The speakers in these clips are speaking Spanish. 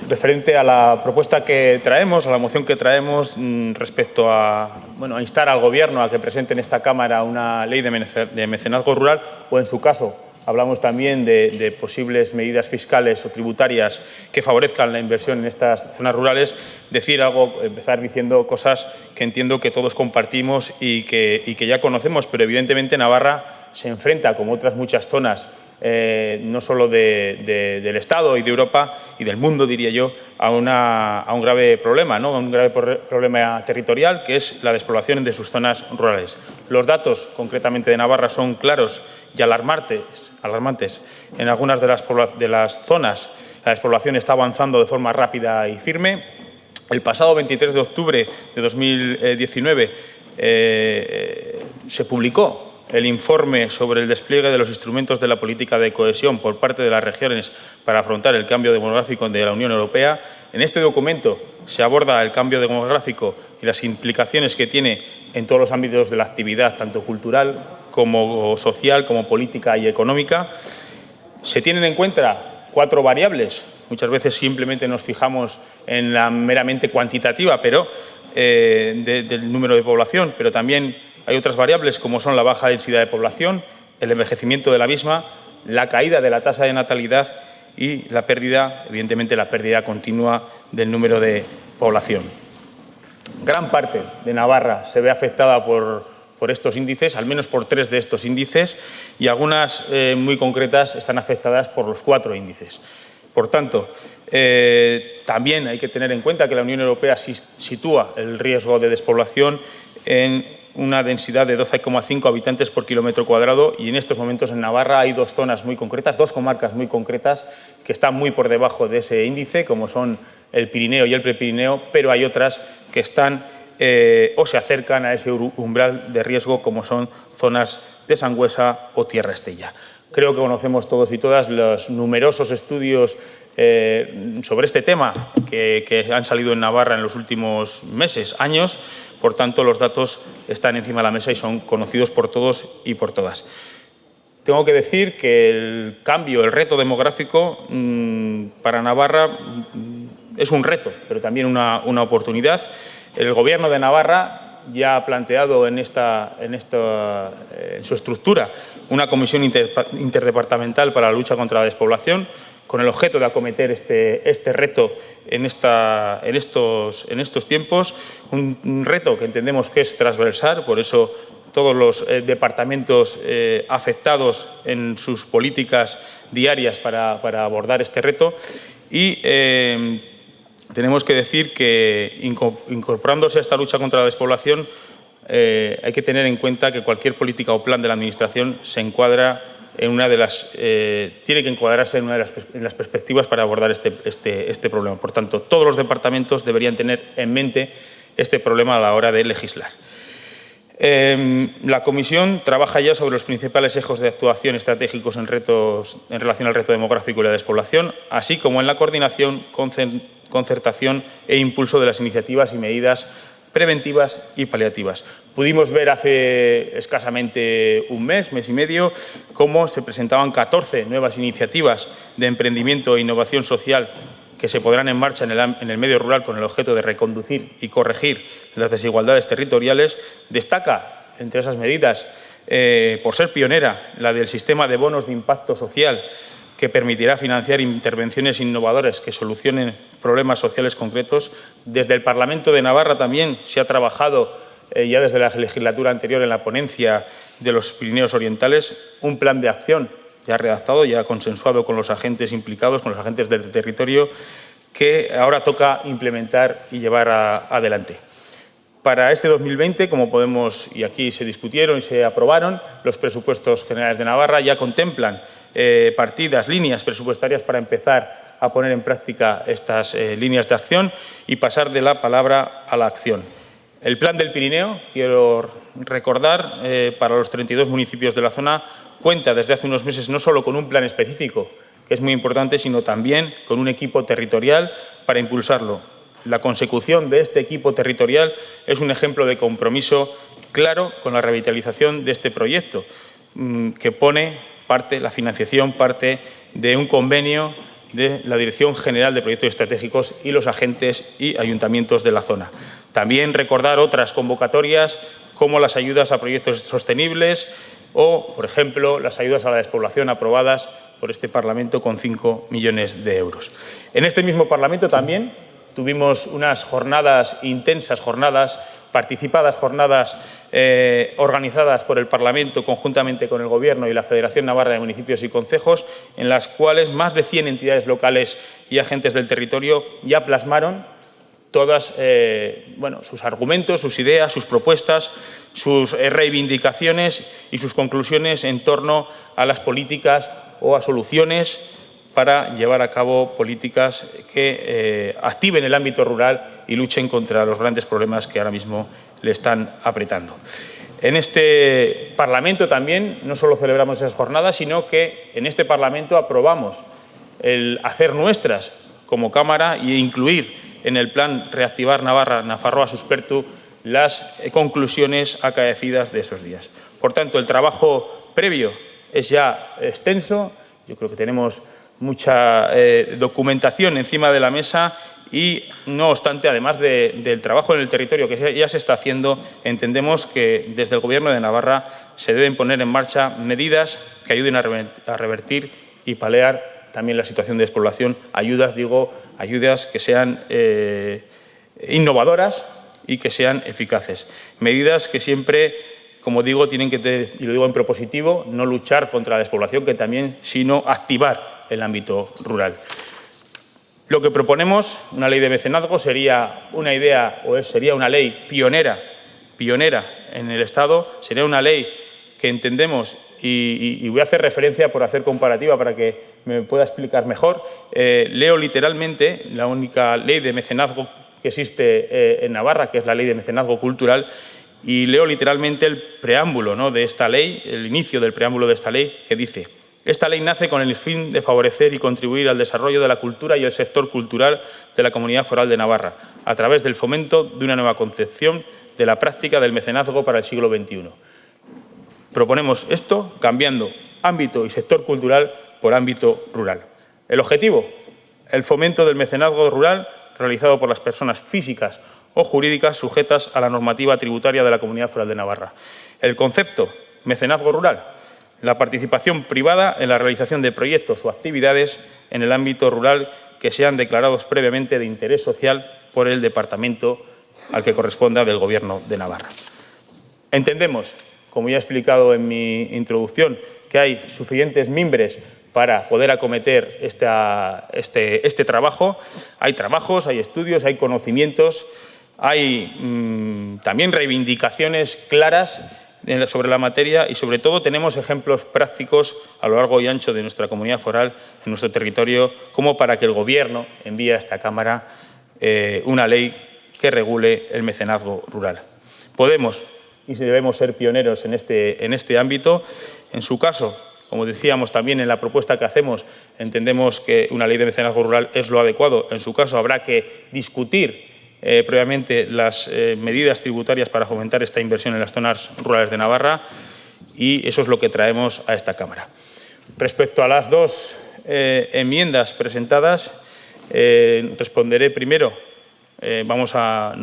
referente a la propuesta que traemos, a la moción que traemos respecto a instar al Gobierno a que presente en esta Cámara una ley de mecenazgo rural o, en su caso, hablamos también de posibles medidas fiscales o tributarias que favorezcan la inversión en estas zonas rurales, empezar diciendo cosas que entiendo que todos compartimos y que ya conocemos, pero evidentemente Navarra se enfrenta, como otras muchas zonas, no solo del Estado y de Europa y del mundo, diría yo, a un grave problema, ¿no? Un grave problema territorial, que es la despoblación de sus zonas rurales. Los datos, concretamente de Navarra, son claros y alarmantes. En algunas de las zonas la despoblación está avanzando de forma rápida y firme. El pasado 23 de octubre de 2019 se publicó el informe sobre el despliegue de los instrumentos de la política de cohesión por parte de las regiones para afrontar el cambio demográfico de la Unión Europea. En este documento se aborda el cambio demográfico y las implicaciones que tiene en todos los ámbitos de la actividad, tanto cultural como social, como política y económica. Se tienen en cuenta 4 variables. Muchas veces simplemente nos fijamos en la meramente cuantitativa del número de población, pero también hay otras variables como son la baja densidad de población, el envejecimiento de la misma, la caída de la tasa de natalidad y la pérdida, evidentemente, la pérdida continua del número de población. Gran parte de Navarra se ve afectada por estos índices, al menos por 3 de estos índices, y algunas muy concretas están afectadas por los 4 índices. Por tanto, también hay que tener en cuenta que la Unión Europea sitúa el riesgo de despoblación en una densidad de 12,5 habitantes por kilómetro cuadrado, y en estos momentos en Navarra hay 2 zonas muy concretas, 2 comarcas muy concretas que están muy por debajo de ese índice, como son el Pirineo y el Prepirineo, pero hay otras que están o se acercan a ese umbral de riesgo, como son zonas de Sangüesa o Tierra Estella. Creo que conocemos todos y todas los numerosos estudios sobre este tema que han salido en Navarra en los últimos meses, años. Por tanto, los datos están encima de la mesa y son conocidos por todos y por todas. Tengo que decir que el cambio, el reto demográfico para Navarra es un reto, pero también una oportunidad. El Gobierno de Navarra ya ha planteado en su estructura una comisión interdepartamental para la lucha contra la despoblación, con el objeto de acometer este reto en estos tiempos, un reto que entendemos que es transversal, por eso todos los departamentos afectados en sus políticas diarias para abordar este reto. Y tenemos que decir que, incorporándose a esta lucha contra la despoblación, hay que tener en cuenta que cualquier política o plan de la Administración tiene que encuadrarse en las perspectivas para abordar este problema. Por tanto, todos los departamentos deberían tener en mente este problema a la hora de legislar. La Comisión trabaja ya sobre los principales ejes de actuación estratégicos en relación al reto demográfico y la despoblación, así como en la coordinación, concertación e impulso de las iniciativas y medidas preventivas y paliativas. Pudimos ver hace escasamente un mes y medio, cómo se presentaban 14 nuevas iniciativas de emprendimiento e innovación social que se pondrán en marcha en el medio rural con el objeto de reconducir y corregir las desigualdades territoriales. Destaca, entre esas medidas, por ser pionera, la del sistema de bonos de impacto social, que permitirá financiar intervenciones innovadoras que solucionen problemas sociales concretos. Desde el Parlamento de Navarra también se ha trabajado ya desde la legislatura anterior en la ponencia de los Pirineos Orientales, un plan de acción ya redactado, ya consensuado con los agentes implicados, con los agentes del territorio, que ahora toca implementar y llevar adelante. Para este 2020, como podemos, y aquí se discutieron y se aprobaron, los presupuestos generales de Navarra ya contemplan partidas, líneas presupuestarias para empezar a poner en práctica estas líneas de acción y pasar de la palabra a la acción. El Plan del Pirineo, quiero recordar, para los 32 municipios de la zona, cuenta desde hace unos meses no solo con un plan específico, que es muy importante, sino también con un equipo territorial para impulsarlo. La consecución de este equipo territorial es un ejemplo de compromiso claro con la revitalización de este proyecto, que pone la financiación parte de un convenio de la Dirección General de Proyectos Estratégicos y los agentes y ayuntamientos de la zona. También recordar otras convocatorias como las ayudas a proyectos sostenibles o, por ejemplo, las ayudas a la despoblación aprobadas por este Parlamento con 5 millones de euros. En este mismo Parlamento también tuvimos unas jornadas, intensas jornadas, participadas jornadas organizadas por el Parlamento conjuntamente con el Gobierno y la Federación Navarra de Municipios y Concejos, en las cuales más de 100 entidades locales y agentes del territorio ya plasmaron todas sus argumentos, sus ideas, sus propuestas, sus reivindicaciones y sus conclusiones en torno a las políticas o a soluciones para llevar a cabo políticas que activen el ámbito rural y luchen contra los grandes problemas que ahora mismo le están apretando. En este Parlamento también no solo celebramos esas jornadas, sino que en este Parlamento aprobamos el hacer nuestras como Cámara e incluir en el plan Reactivar Navarra, Nafarroa Suspertu, las conclusiones acaecidas de esos días. Por tanto, el trabajo previo es ya extenso. Yo creo que tenemos mucha documentación encima de la mesa y, no obstante, además del trabajo en el territorio que ya se está haciendo, entendemos que desde el Gobierno de Navarra se deben poner en marcha medidas que ayuden a revertir y paliar también la situación de despoblación. Ayudas que sean innovadoras y que sean eficaces. Medidas que siempre, como digo, tienen que tener, y lo digo en propositivo, no luchar contra la despoblación, sino activar el ámbito rural. Lo que proponemos, una ley de mecenazgo, sería una idea sería una ley pionera en el Estado, sería una ley que entendemos, y voy a hacer referencia por hacer comparativa para que me pueda explicar mejor. Leo literalmente la única ley de mecenazgo que existe en Navarra, que es la Ley de Mecenazgo Cultural, y leo literalmente el preámbulo de esta ley, el inicio del preámbulo de esta ley, que dice: esta ley nace con el fin de favorecer y contribuir al desarrollo de la cultura y el sector cultural de la Comunidad Foral de Navarra, a través del fomento de una nueva concepción de la práctica del mecenazgo para el siglo XXI. Proponemos esto cambiando ámbito y sector cultural por ámbito rural. El objetivo, el fomento del mecenazgo rural realizado por las personas físicas o jurídicas sujetas a la normativa tributaria de la Comunidad Foral de Navarra. El concepto, mecenazgo rural, la participación privada en la realización de proyectos o actividades en el ámbito rural que sean declarados previamente de interés social por el departamento al que corresponda del Gobierno de Navarra. Entendemos, como ya he explicado en mi introducción, que hay suficientes mimbres para poder acometer este trabajo. Hay trabajos, hay estudios, hay conocimientos, hay también reivindicaciones claras sobre la materia y, sobre todo, tenemos ejemplos prácticos a lo largo y ancho de nuestra comunidad foral, en nuestro territorio, como para que el Gobierno envíe a esta Cámara una ley que regule el mecenazgo rural. Podemos y debemos ser pioneros en este ámbito. En su caso, como decíamos también en la propuesta que hacemos, entendemos que una ley de mecenazgo rural es lo adecuado. En su caso, habrá que discutir previamente las medidas tributarias para fomentar esta inversión en las zonas rurales de Navarra, y eso es lo que traemos a esta Cámara. Respecto a las dos enmiendas presentadas, responderé primero. Vamos a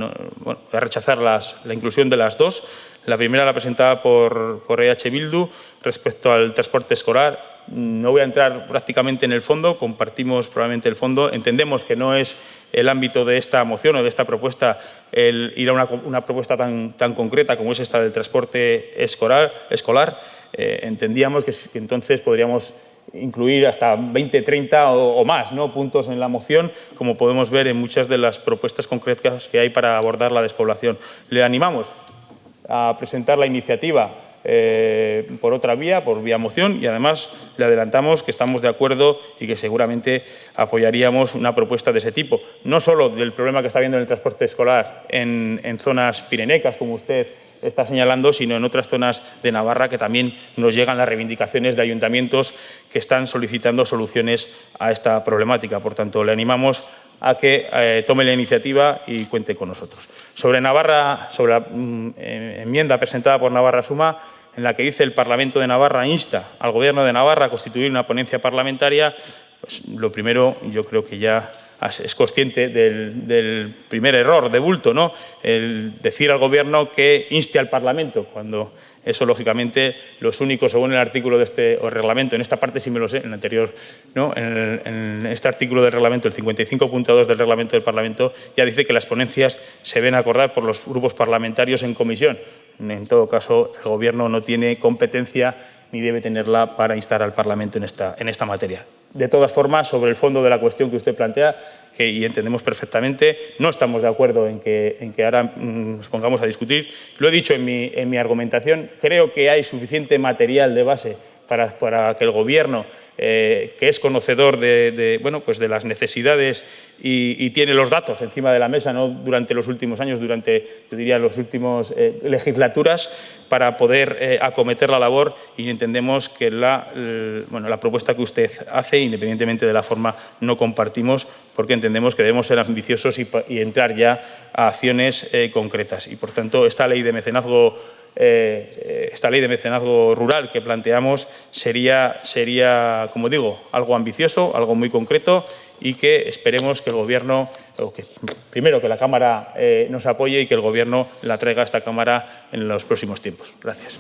rechazar la inclusión de las dos. La primera, la presentada por EH Bildu, respecto al transporte escolar. No voy a entrar prácticamente en el fondo, compartimos probablemente el fondo. Entendemos que no es el ámbito de esta moción o de esta propuesta el ir a una propuesta tan concreta como es esta del transporte escolar. Entendíamos que entonces podríamos incluir hasta 20, 30 o más puntos en la moción, como podemos ver en muchas de las propuestas concretas que hay para abordar la despoblación. Le animamos a presentar la iniciativa por otra vía, por vía moción, y además le adelantamos que estamos de acuerdo y que seguramente apoyaríamos una propuesta de ese tipo, no solo del problema que está habiendo en el transporte escolar en zonas pirenecas, como usted está señalando, sino en otras zonas de Navarra, que también nos llegan las reivindicaciones de ayuntamientos que están solicitando soluciones a esta problemática. Por tanto, le animamos a que tome la iniciativa y cuente con nosotros. Sobre Navarra, sobre la enmienda presentada por Navarra Suma, en la que dice: el Parlamento de Navarra insta al Gobierno de Navarra a constituir una ponencia parlamentaria, Pues lo primero, yo creo que ya es consciente del primer error de bulto, ¿no? El decir al Gobierno que inste al Parlamento, cuando eso, lógicamente, los únicos, según el artículo de este reglamento, en esta parte sí me lo sé, en el anterior, ¿no? En este artículo del reglamento, el 55.2 del reglamento del Parlamento, ya dice que las ponencias se deben acordar por los grupos parlamentarios en comisión. En todo caso, el Gobierno no tiene competencia ni debe tenerla para instar al Parlamento en esta materia. De todas formas, sobre el fondo de la cuestión que usted plantea, y entendemos perfectamente, no estamos de acuerdo en que ahora nos pongamos a discutir. Lo he dicho en mi argumentación, creo que hay suficiente material de base para que el Gobierno, que es conocedor pues de las necesidades y tiene los datos encima de la mesa, no durante los últimos años, durante, yo diría, las últimas legislaturas, para poder acometer la labor, y entendemos que la propuesta que usted hace, independientemente de la forma, no compartimos, porque entendemos que debemos ser ambiciosos y entrar ya a acciones concretas. Y, por tanto, esta ley de mecenazgo rural que planteamos sería, como digo, algo ambicioso, algo muy concreto, y que esperemos que el Gobierno, primero que la Cámara nos apoye y que el Gobierno la traiga a esta Cámara en los próximos tiempos. Gracias.